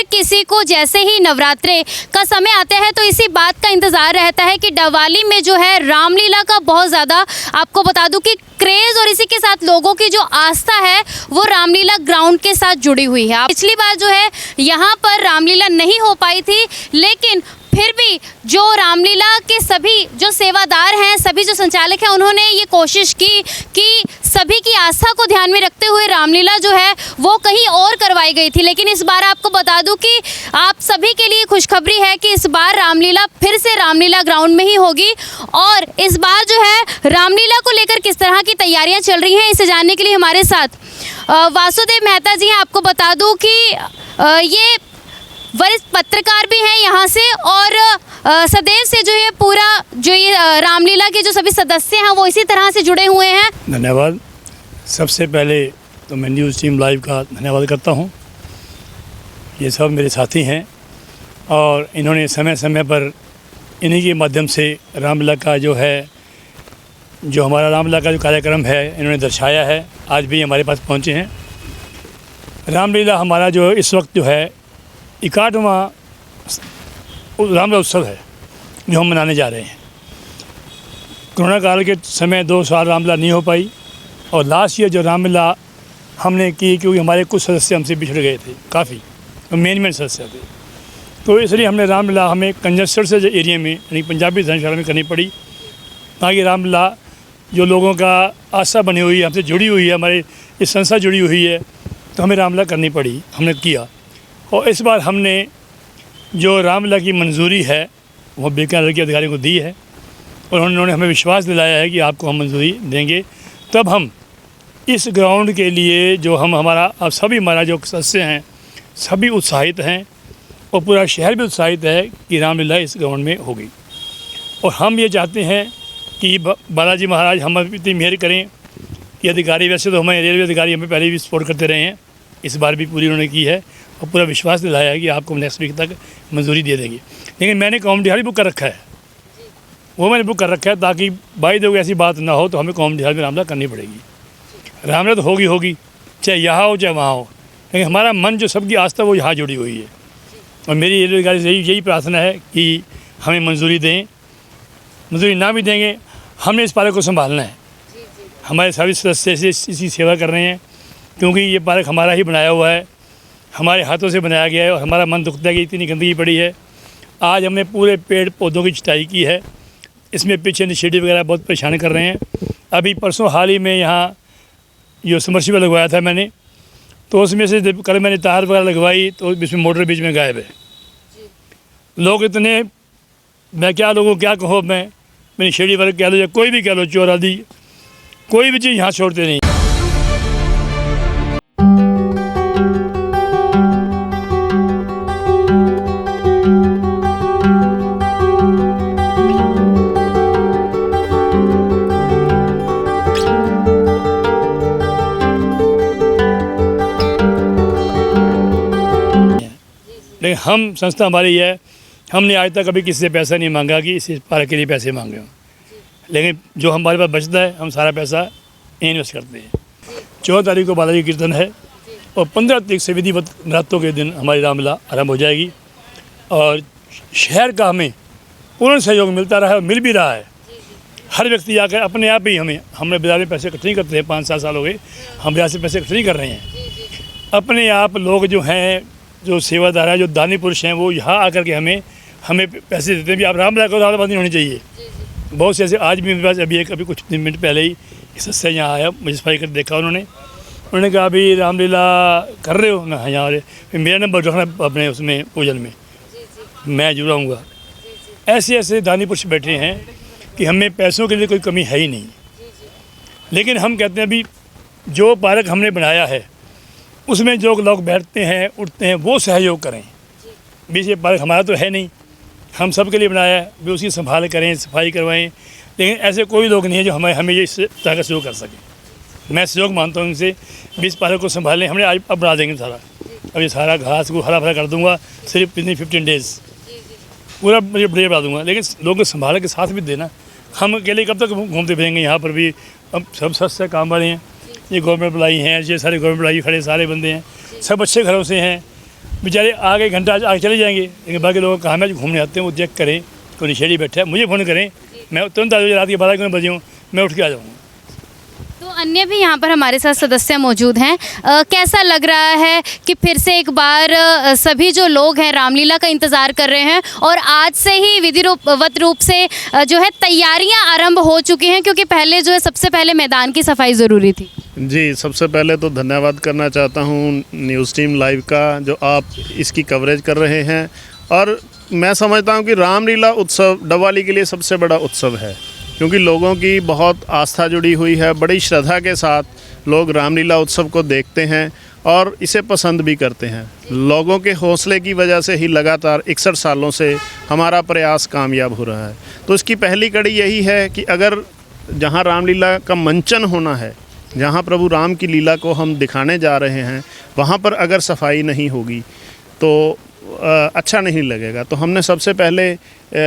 हर किसी को जैसे ही नवरात्रे का समय आता है तो इसी बात का इंतज़ार रहता है कि डवाली में जो है रामलीला का बहुत ज़्यादा, आपको बता दूं कि क्रेज़ और इसी के साथ लोगों की जो आस्था है वो रामलीला ग्राउंड के साथ जुड़ी हुई है। पिछली बार जो है यहाँ पर रामलीला नहीं हो पाई थी, लेकिन फिर भी जो रामलीला के सभी जो सेवादार हैं, सभी जो संचालक हैं, उन्होंने ये कोशिश की कि सभी की आस्था को ध्यान में रखते हुए रामलीला जो है वो कहीं और करवाई गई थी। लेकिन इस बार आपको बता दूं कि आप सभी के लिए खुशखबरी है कि इस बार रामलीला फिर से रामलीला ग्राउंड में ही होगी। और इस बार जो है रामलीला को लेकर किस तरह की तैयारियां चल रही हैं, इसे जानने के लिए हमारे साथ वासुदेव मेहता जी हैं। आपको बता दूं कि ये वरिष्ठ पत्रकार भी हैं यहाँ से, और सदैव से जो ये पूरा जो ये रामलीला के जो सभी सदस्य हैं वो इसी तरह से जुड़े हुए हैं। धन्यवाद। सबसे पहले तो मैं न्यूज़ टीम लाइव का धन्यवाद करता हूँ। ये सब मेरे साथी हैं और इन्होंने समय समय पर इन्हीं के माध्यम से रामलीला का जो हमारा रामलीला का जो कार्यक्रम है इन्होंने दर्शाया है। आज भी हमारे पास पहुँचे हैं। रामलीला हमारा जो इस वक्त जो है 61वां रामलीला उत्सव है जो हम मनाने जा रहे हैं। कोरोना काल के समय 2 साल रामलीला नहीं हो पाई और लास्ट ईयर जो रामलीला हमने की, क्योंकि हमारे कुछ सदस्य हमसे बिछड़ गए थे, काफ़ी मेन सदस्य थे, तो इसलिए हमने रामलीला हमें कंजस्टेड से जो एरिया में यानी पंजाबी धर्मशाला में करनी पड़ी। ताकि रामलीला जो लोगों का आस्था बनी हुई है, हमसे जुड़ी हुई है, हमारी इस संस्था जुड़ी हुई है, तो हमें रामलीला करनी पड़ी, हमने किया। और इस बार हमने जो रामलीला की मंजूरी है वो बीकानेर के अधिकारियों को दी है और उन्होंने हमें विश्वास दिलाया है कि आपको हम मंजूरी देंगे। तब हम इस ग्राउंड के लिए जो अब सभी हमारा जो सदस्य हैं सभी उत्साहित हैं और पूरा शहर भी उत्साहित है कि रामलीला इस ग्राउंड में होगी। और हम ये चाहते हैं कि बालाजी महाराज हम इतनी मेहर करें कि अधिकारी, वैसे तो हमें रेलवे अधिकारी हमें पहले भी सपोर्ट करते रहे हैं, इस बार भी पूरी उन्होंने की है और पूरा विश्वास दिलाया है कि आपको नेक्स्ट वीक तक मंजूरी दे देंगे। लेकिन मैंने कॉमेडी हॉल बुक कर रखा है, वो मैंने बुक कर रखा है ताकि बाई द वे ऐसी बात ना हो तो हमें कॉमेडी हॉल में रामलीला करनी पड़ेगी। रामलीला तो होगी, चाहे यहाँ हो चाहे वहाँ हो, लेकिन हमारा मन जो सबकी आस्था वो यहाँ जुड़ी हुई है। और मेरी रेलवे अधिकारी से यही प्रार्थना है कि हमें मंजूरी दें। मंजूरी ना भी देंगे, हमने इस पार्क को संभालना है। हमारे सभी सदस्य इसकी सेवा कर रहे हैं, क्योंकि ये पार्क हमारा ही बनाया हुआ है, हमारे हाथों से बनाया गया है और हमारा मन दुखता है कि इतनी गंदगी पड़ी है। आज हमने पूरे पेड़ पौधों की छटाई की है। इसमें पीछे इनिशिएटिव वगैरह बहुत परेशान कर रहे हैं। अभी परसों हाल ही में यहाँ जो समर्सिबल लगवाया था मैंने, तो उसमें से कल मैंने तार वगैरह लगवाई तो इसमें मोटर बीच में गायब है। लोग इतने, मैं क्या लोगों क्या कहूँ, मैं इनिशिएटिव वाले कह लो या कोई भी कह लो, चोर आदि कोई भी चीज़ यहाँ छोड़ते नहीं। लेकिन हम संस्था हमारी है, हमने आज तक कभी किसी से पैसा नहीं मांगा कि इस पार्क के लिए पैसे मांगे हों। लेकिन जो हमारे पास बचता है हम सारा पैसा इन्वेस्ट करते हैं। 14 तारीख को बालाजी कीर्तन है और 15 तारीख से विधिवत नवरात्रों के दिन हमारी रामलीला आरंभ हो जाएगी। और शहर का हमें पूर्ण सहयोग मिलता रहा है और मिल भी रहा है। हर व्यक्ति आकर अपने आप ही हमने बाजार में पैसे इकट्ठे नहीं करते हैं, 5-7 साल हो गए हम बाजार से पैसे इकट्ठे नहीं कर रहे हैं। अपने आप लोग जो हैं, जो सेवादार हैं, जो दानी पुरुष हैं, वो यहाँ आकर के हमें पैसे देते हैं भी आप रामलीला को रामलीला नहीं होनी चाहिए। बहुत से ऐसे, आज भी मेरे पास अभी कुछ मिनट पहले ही सदस्य यहाँ आया, मुझे सफाई कर देखा उन्होंने कहा अभी रामलीला कर रहे हो? मैं यहाँ मेरा नंबर रखना अपने उसमें पूजन में, मैं जुड़ा हूँगा। ऐसे ऐसे दानी पुरुष बैठे हैं कि हमें पैसों के लिए कोई कमी है ही नहीं। लेकिन हम कहते हैं अभी जो पार्क हमने बनाया है उसमें जो लोग बैठते हैं उठते हैं वो सहयोग करें। बीच ये पार्क हमारा तो है नहीं, हम सब के लिए बनाया है, भी उसकी संभाल करें, सफाई करवाएं। लेकिन ऐसे कोई लोग नहीं है जो हमें ये तरह का सहयोग कर सके। मैं सहयोग मानता हूँ उनसे, 20 पार्क को संभालें। हमने आज अब बना देंगे सारा, अब ये सारा घास को हरा भरा कर दूँगा, सिर्फ इतनी 15 डेज़ पूरा मुझे बढ़िया बना दूँगा। लेकिन लोगों को संभाल के साथ भी देना, हम अकेले कब तक घूमते फिरेंगे। यहाँ पर भी अब सब सस्ते काम वाले हैं, ये गवर्नमेंट एम्प्लॉई हैं, ये सारे गवर्नमेंट एम्प्लॉई खड़े सारे बंदे हैं, सब अच्छे घरों से हैं बेचारे आगे घंटा आगे चले जाएंगे, लेकिन बाकी लोग कहाँ में जो घूमने आते हैं वो चेक करें, कोई नशेड़ी बैठा है मुझे फ़ोन करें, मैं तुरंत आ जाऊँ, रात के 12 बजे हूँ मैं उठ के आ जाऊँगा। तो अन्य भी यहाँ पर हमारे साथ सदस्य मौजूद हैं। कैसा लग रहा है कि फिर से एक बार सभी जो लोग हैं रामलीला का इंतज़ार कर रहे हैं और आज से ही विधिवत रूप से जो है तैयारियां आरंभ हो चुकी हैं, क्योंकि पहले जो है सबसे पहले मैदान की सफाई ज़रूरी थी। जी, सबसे पहले तो धन्यवाद करना चाहता हूँ न्यूज़ टीम लाइव का, जो आप इसकी कवरेज कर रहे हैं। और मैं समझता हूँ कि रामलीला उत्सव डबवाली के लिए सबसे बड़ा उत्सव है, क्योंकि लोगों की बहुत आस्था जुड़ी हुई है। बड़ी श्रद्धा के साथ लोग रामलीला उत्सव को देखते हैं और इसे पसंद भी करते हैं। लोगों के हौसले की वजह से ही लगातार 61 सालों से हमारा प्रयास कामयाब हो रहा है। तो इसकी पहली कड़ी यही है कि अगर जहाँ रामलीला का मंचन होना है, जहाँ प्रभु राम की लीला को हम दिखाने जा रहे हैं, वहाँ पर अगर सफाई नहीं होगी तो अच्छा नहीं लगेगा। तो हमने सबसे पहले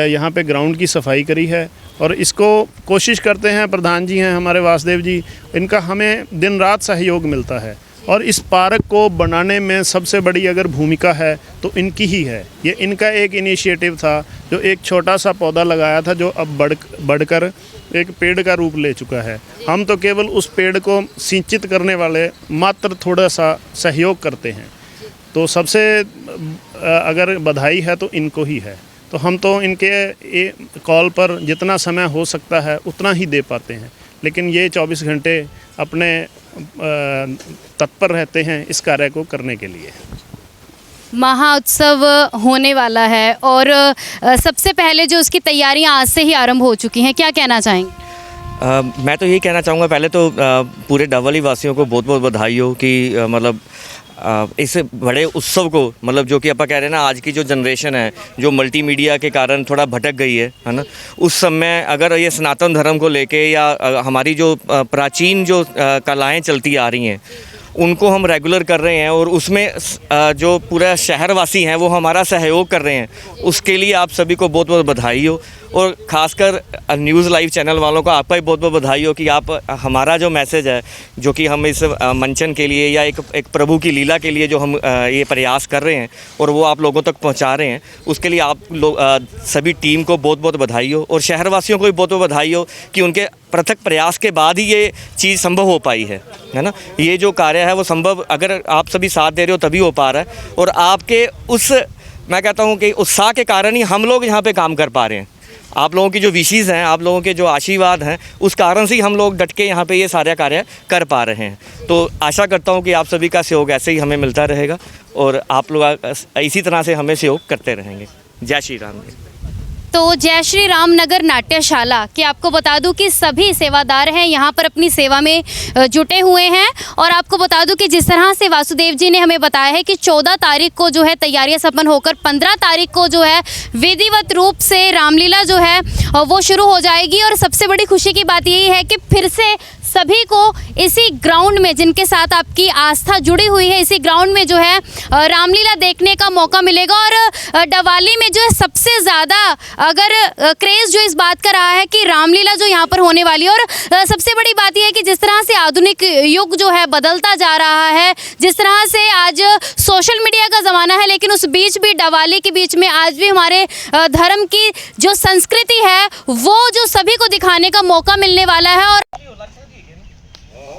यहाँ पे ग्राउंड की सफाई करी है और इसको कोशिश करते हैं, प्रधान जी हैं हमारे वासुदेव जी, इनका हमें दिन रात सहयोग मिलता है। और इस पार्क को बनाने में सबसे बड़ी अगर भूमिका है तो इनकी ही है। ये इनका एक इनिशिएटिव था, जो एक छोटा सा पौधा लगाया था जो अब बढ़कर एक पेड़ का रूप ले चुका है। हम तो केवल उस पेड़ को सिंचित करने वाले मात्र थोड़ा सा सहयोग करते हैं। तो सबसे अगर बधाई है तो इनको ही है। तो हम तो इनके कॉल पर जितना समय हो सकता है उतना ही दे पाते हैं, लेकिन ये 24 घंटे अपने तत्पर रहते हैं इस कार्य को करने के लिए। महाउत्सव होने वाला है और सबसे पहले जो उसकी तैयारियां आज से ही आरंभ हो चुकी हैं, क्या कहना चाहेंगे? मैं तो यही कहना चाहूँगा, पहले तो पूरे डबवाली वासियों को बहुत बहुत बधाई हो कि मतलब इस बड़े उत्सव को, मतलब जो कि आप कह रहे हैं ना, आज की जो जनरेशन है जो मल्टीमीडिया के कारण थोड़ा भटक गई है ना, उस समय अगर ये सनातन धर्म को लेके या हमारी जो प्राचीन जो कलाएं चलती आ रही हैं उनको हम रेगुलर कर रहे हैं और उसमें जो पूरा शहरवासी हैं वो हमारा सहयोग कर रहे हैं, उसके लिए आप सभी को बहुत बहुत बधाई हो। और ख़ासकर न्यूज़ लाइव चैनल वालों को आपका भी बहुत बहुत बधाई हो कि आप हमारा जो मैसेज है, जो कि हम इस मंचन के लिए या एक प्रभु की लीला के लिए जो हम ये प्रयास कर रहे हैं और वो आप लोगों तक पहुंचा रहे हैं, उसके लिए आप लोग सभी टीम को बहुत बहुत बधाई हो। और शहरवासियों को भी बहुत बहुत बधाई हो कि उनके पृथक प्रयास के बाद ही ये चीज़ संभव हो पाई है ना। ये जो कार्य है वो संभव अगर आप सभी साथ दे रहे हो तभी हो पा रहा है, और आपके उस, मैं कहता हूँ कि उत्साह के कारण ही हम लोग यहाँ पे काम कर पा रहे हैं। आप लोगों की जो विशेज़ हैं, आप लोगों के जो आशीर्वाद हैं, उस कारण से ही हम लोग डट के यहाँ पे ये सारे कार्य कर पा रहे हैं। तो आशा करता हूँ कि आप सभी का सहयोग ऐसे ही हमें मिलता रहेगा और आप लोग इसी तरह से हमें सहयोग करते रहेंगे। जय श्री राम। तो जय श्री राम नगर नाट्यशाला कि आपको बता दूं कि सभी सेवादार हैं यहाँ पर अपनी सेवा में जुटे हुए हैं। और आपको बता दूं कि जिस तरह से वासुदेव जी ने हमें बताया है कि 14 तारीख को जो है तैयारियां संपन्न होकर 15 तारीख को जो है विधिवत रूप से रामलीला जो है वो शुरू हो जाएगी। और सबसे बड़ी खुशी की बात यही है कि फिर से सभी को इसी ग्राउंड में, जिनके साथ आपकी आस्था जुड़ी हुई है, इसी ग्राउंड में जो है रामलीला देखने का मौका मिलेगा। और डबवाली में जो है सबसे ज़्यादा अगर क्रेज़ जो इस बात का रहा है कि रामलीला जो यहाँ पर होने वाली है। और सबसे बड़ी बात यह है कि जिस तरह से आधुनिक युग जो है बदलता जा रहा है, जिस तरह से आज सोशल मीडिया का ज़माना है, लेकिन उस बीच भी डबवाली के बीच में आज भी हमारे धर्म की जो संस्कृति है वो जो सभी को दिखाने का मौका मिलने वाला है। और